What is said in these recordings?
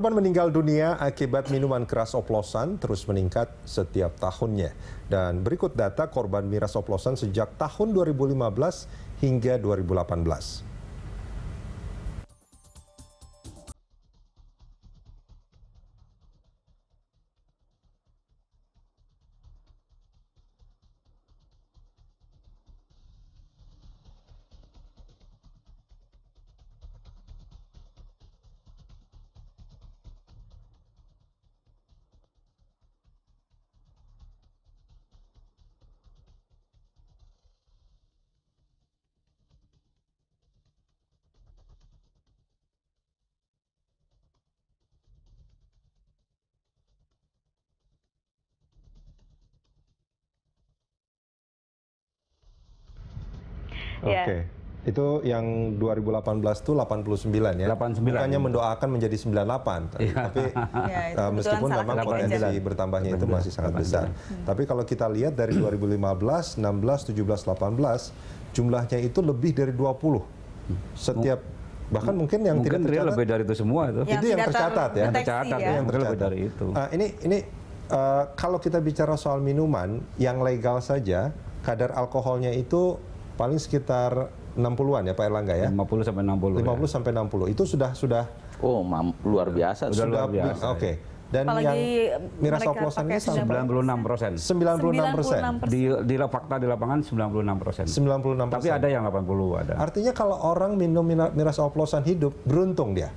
Korban meninggal dunia akibat minuman keras oplosan terus meningkat setiap tahunnya. Dan berikut data korban miras oplosan sejak tahun 2015 hingga 2018. Oke. Itu yang 2018 itu 89 ya. 89. Bukannya mendoakan menjadi 98. Tapi meskipun memang potensi bertambahnya itu masih sangat besar. Tapi kalau kita lihat dari 2015, 16, 17, 18 jumlahnya itu lebih dari 20. Setiap bahkan mungkin yang tidak tercatat lebih dari itu semua itu. Itu yang tercatat ya. Tercatat yang lebih dari itu. Ini kalau kita bicara soal minuman yang legal saja, kadar alkoholnya itu paling sekitar 60-an ya Pak Erlangga ya? 50 sampai 60. 50 sampai 60. Itu sudah oh, luar biasa. Sudah luar biasa. Oke. Dan apalagi yang miras oplosan ini 96%. 96%. Di fakta di lapangan 96%. 96%. Tapi ada yang 80 ada. Artinya kalau orang minum miras oplosan hidup, beruntung dia.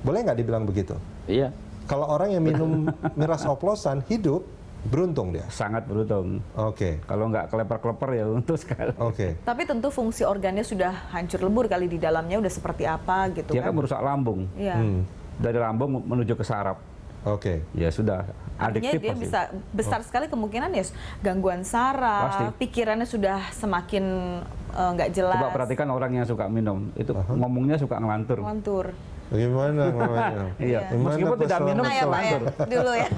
Boleh nggak dibilang begitu? Iya. Kalau orang yang minum miras oplosan hidup, beruntung dia? Sangat beruntung. Oke. Kalau nggak keleper-keleper ya untung sekali. Oke. Tapi tentu fungsi organnya sudah hancur lebur kali di dalamnya, udah seperti apa gitu Dia kan merusak lambung. Iya. Dari lambung menuju ke saraf. Oke. Ya sudah. Artinya Adiktif dia pasti. bisa besar sekali kemungkinan ya gangguan saraf, pikirannya sudah semakin nggak jelas. Coba perhatikan orang yang suka minum, itu ngomongnya suka ngelantur. Ngelantur. Bagaimana namanya? Iya. Meskipun tidak minum, Nah, ya, Pak, ya? Dulu ya,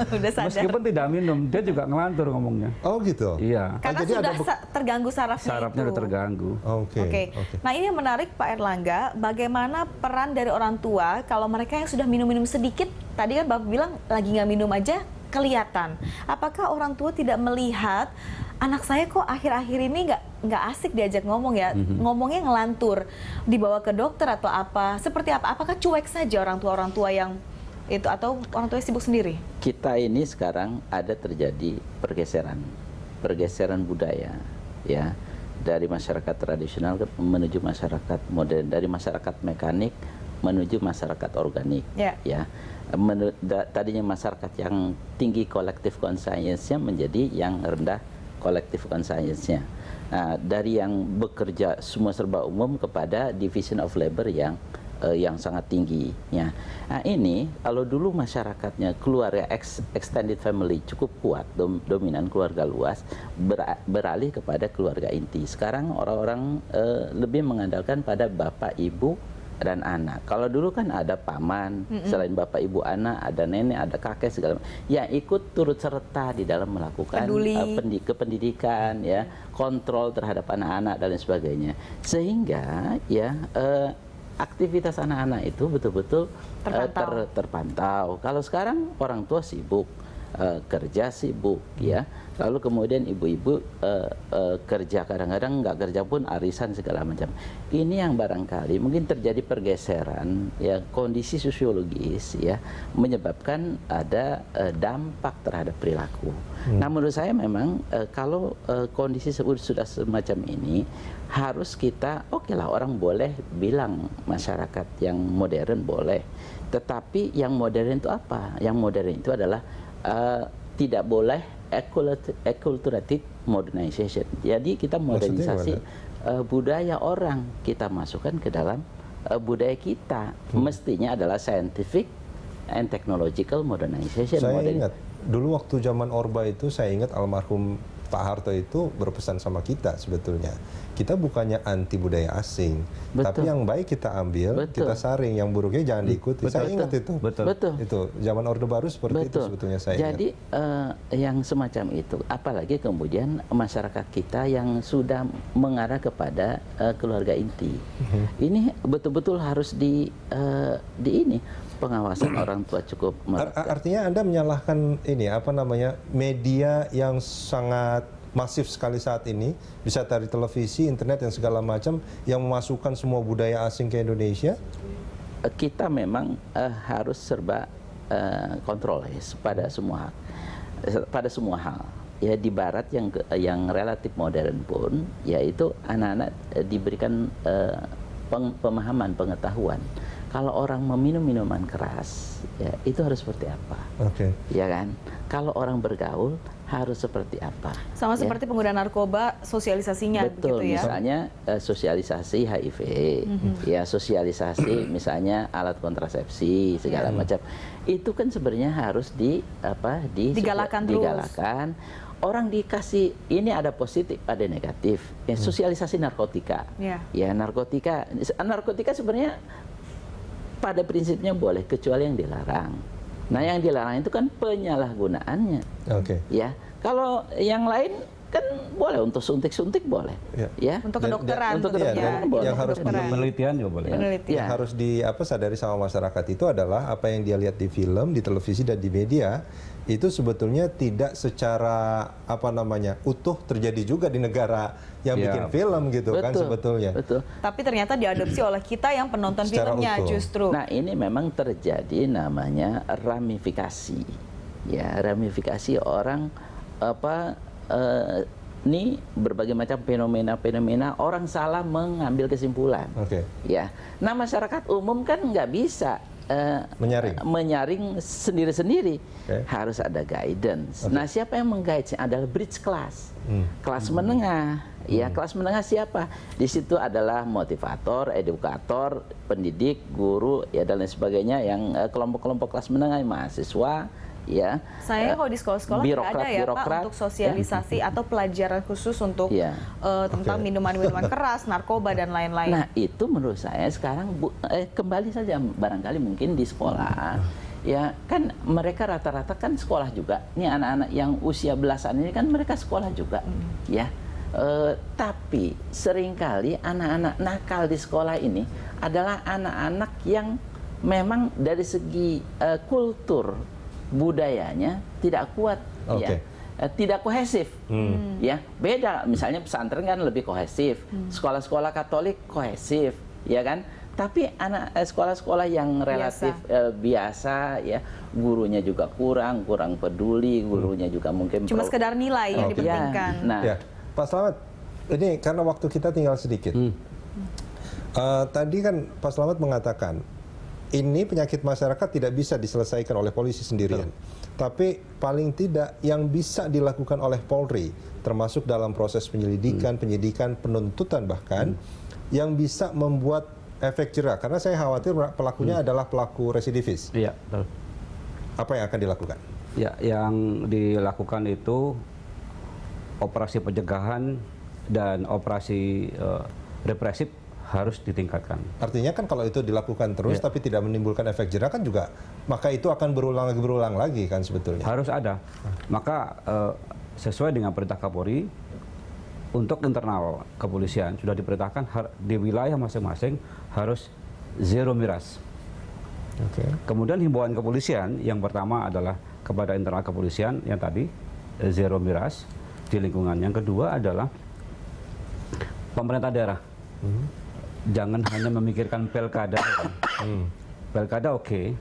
udah sadar. Meskipun tidak minum, dia juga ngelantur ngomongnya. Oh gitu? Iya. Karena jadi sudah ada terganggu sarafnya Sarafnya itu. udah terganggu. Oke. Nah ini yang menarik Pak Erlangga, bagaimana peran dari orang tua kalau mereka yang sudah minum-minum sedikit, tadi kan Bapak bilang lagi nggak minum aja kelihatan. Apakah orang tua tidak melihat anak saya kok akhir-akhir ini nggak asik diajak ngomong ya, ngomongnya ngelantur, dibawa ke dokter atau apa? Seperti apa? Apakah cuek saja orang tua yang itu atau orang tua sibuk sendiri? Kita ini sekarang ada terjadi pergeseran budaya, ya, dari masyarakat tradisional menuju masyarakat modern, dari masyarakat mekanik menuju masyarakat organik, ya. Tadinya masyarakat yang tinggi collective conscience-nya menjadi yang rendah collective conscience-nya. Nah, dari yang bekerja semua serba umum kepada division of labor yang sangat tinggi. Ya. Nah, ini kalau dulu masyarakatnya keluarga extended family cukup kuat, dominan keluarga luas, beralih kepada keluarga inti. Sekarang orang-orang lebih mengandalkan pada bapak, ibu, dan anak. Kalau dulu kan ada paman, selain bapak, ibu, anak, ada nenek, ada kakek segala macam. Ya ikut turut serta di dalam melakukan kependidikan, ya, kontrol terhadap anak-anak dan lain sebagainya. Sehingga ya aktivitas anak-anak itu betul-betul terpantau. Kalau sekarang orang tua sibuk, kerja sibuk, ya. Lalu kemudian ibu-ibu kerja, kadang-kadang nggak kerja pun arisan segala macam. Ini yang barangkali mungkin terjadi pergeseran, ya, kondisi sosiologis, ya, menyebabkan ada dampak terhadap perilaku. Nah, menurut saya memang kalau kondisi sudah semacam ini, harus kita oke lah, orang boleh bilang masyarakat yang modern boleh, tetapi yang modern itu apa? Yang modern itu adalah tidak boleh acculturated modernization. Jadi kita modernisasi budaya orang, kita masukkan ke dalam budaya kita. Mestinya adalah scientific and technological modernization. Saya ingat dulu waktu zaman Orba itu, saya ingat almarhum Pak Harto itu berpesan sama kita sebetulnya. Kita bukannya anti budaya asing, tapi yang baik kita ambil, kita saring, yang buruknya jangan diikuti. Saya ingat itu. Itu zaman Orde Baru seperti itu sebetulnya saya ingat. Jadi yang semacam itu, apalagi kemudian masyarakat kita yang sudah mengarah kepada keluarga inti. Ini betul-betul harus di ini pengawasan orang tua cukup. Artinya Anda menyalahkan ini media yang sangat masif sekali saat ini, bisa dari televisi, internet yang segala macam yang memasukkan semua budaya asing ke Indonesia? Kita memang harus serba kontrolis pada semua hal. Ya di Barat yang relatif modern pun, yaitu anak-anak diberikan pemahaman, pengetahuan. Kalau orang meminum minuman keras, ya itu harus seperti apa? Ya kan? Kalau orang bergaul harus seperti apa? Sama seperti penggunaan narkoba, sosialisasinya. Betul, begitu ya? Misalnya sosialisasi HIV, ya sosialisasi misalnya alat kontrasepsi segala macam. Itu kan sebenarnya harus digalakan terus. Orang dikasih ini ada positif, ada negatif. Ya, sosialisasi narkotika. Ya narkotika sebenarnya pada prinsipnya boleh kecuali yang dilarang. Nah, yang dilarang itu kan penyalahgunaannya. Ya, kalau yang lain kan boleh untuk suntik-suntik boleh. Ya. Untuk kedokteran. Untuk kedokteran boleh. Yang harus penelitian juga boleh. Yang harus sadari sama masyarakat itu adalah apa yang dia lihat di film, di televisi dan di media itu sebetulnya tidak secara utuh terjadi juga di negara yang bikin film gitu kan sebetulnya. Tapi ternyata diadopsi oleh kita yang penonton secara filmnya utuh. justru. Nah, ini memang terjadi namanya ramifikasi. Ya, ramifikasi orang ini berbagai macam fenomena orang salah mengambil kesimpulan. Ya. Nah, masyarakat umum kan nggak bisa menyaring sendiri-sendiri. Harus ada guidance. Nah, siapa yang mengguide? Adalah bridge class. Kelas menengah. Ya, kelas menengah siapa? Di situ adalah motivator, edukator, pendidik, guru, ya dan lain sebagainya yang kelompok-kelompok kelas menengah, mahasiswa, ya. Saya kalau di sekolah-sekolah nggak ada ya Pak untuk sosialisasi atau pelajaran khusus untuk tentang minuman-minuman keras, narkoba dan lain-lain. Nah, itu menurut saya sekarang kembali saja barangkali mungkin di sekolah. Ya kan mereka rata-rata kan sekolah juga. Ini anak-anak yang usia belasan ini kan mereka sekolah juga, ya. Tapi seringkali anak-anak nakal di sekolah ini adalah anak-anak yang memang dari segi kultur budayanya tidak kuat, ya, tidak kohesif, ya. Beda misalnya pesantren kan lebih kohesif, sekolah-sekolah Katolik kohesif, ya kan. Tapi anak sekolah-sekolah yang relatif biasa, ya, gurunya juga kurang peduli, gurunya juga mungkin cuma sekedar nilai yang dipentingkan. Nah, Pak Slamet, ini karena waktu kita tinggal sedikit. Tadi kan Pak Slamet mengatakan ini penyakit masyarakat tidak bisa diselesaikan oleh polisi sendirian. Tapi paling tidak yang bisa dilakukan oleh Polri, termasuk dalam proses penyelidikan, penyidikan, penuntutan bahkan, yang bisa membuat efek jerah. Karena saya khawatir pelakunya adalah pelaku residivis. Iya, betul. Apa yang akan dilakukan? Ya, yang dilakukan itu operasi pencegahan dan operasi represif harus ditingkatkan. Artinya kan kalau itu dilakukan terus tapi tidak menimbulkan efek jerah kan juga, maka itu akan berulang lagi kan sebetulnya. Harus ada. Maka sesuai dengan perintah Kapolri, untuk internal kepolisian sudah diperintahkan di wilayah masing-masing harus zero miras. Kemudian himbauan kepolisian yang pertama adalah kepada internal kepolisian yang tadi zero miras di lingkungan. Yang kedua adalah pemerintah daerah. Jangan hanya memikirkan pilkada. Pilkada oke.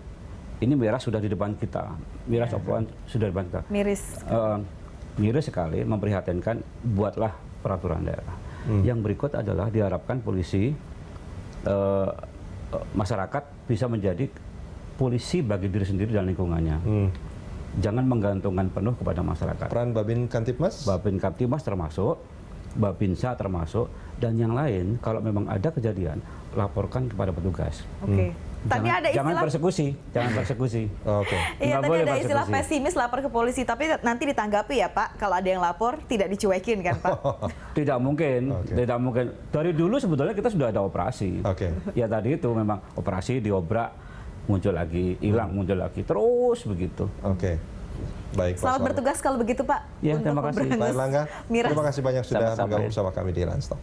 Ini miras sudah di depan kita. Miras oplosan sudah di depan kita. Miris sekali, memprihatinkan, buatlah peraturan daerah. Yang berikut adalah diharapkan polisi, masyarakat bisa menjadi polisi bagi diri sendiri dan lingkungannya. Jangan menggantungkan penuh kepada masyarakat. Peran Babin Kamtibmas? Babin Kamtibmas termasuk, Babinsa termasuk, dan yang lain kalau memang ada kejadian laporkan kepada petugas. Tadi ada istilah jangan persekusi, jangan persekusi. Oke. Iya, Nggak tadi boleh ada istilah persekusi. pesimis lapor ke polisi, tapi nanti ditanggapi ya Pak, kalau ada yang lapor tidak dicuekin kan Pak? Tidak mungkin, Oke. tidak mungkin. Dari dulu sebetulnya kita sudah ada operasi. Oke. Ya tadi itu memang operasi diobrak, muncul lagi, hilang, muncul lagi, terus begitu. Oke. Baik, Pak Selamat Selamat. bertugas kalau begitu Pak. Ya, untuk terima kasih. Pak memberangus Erlangga, miras. terima kasih banyak sudah Sama-sama. bergabung bersama kami di Randstad.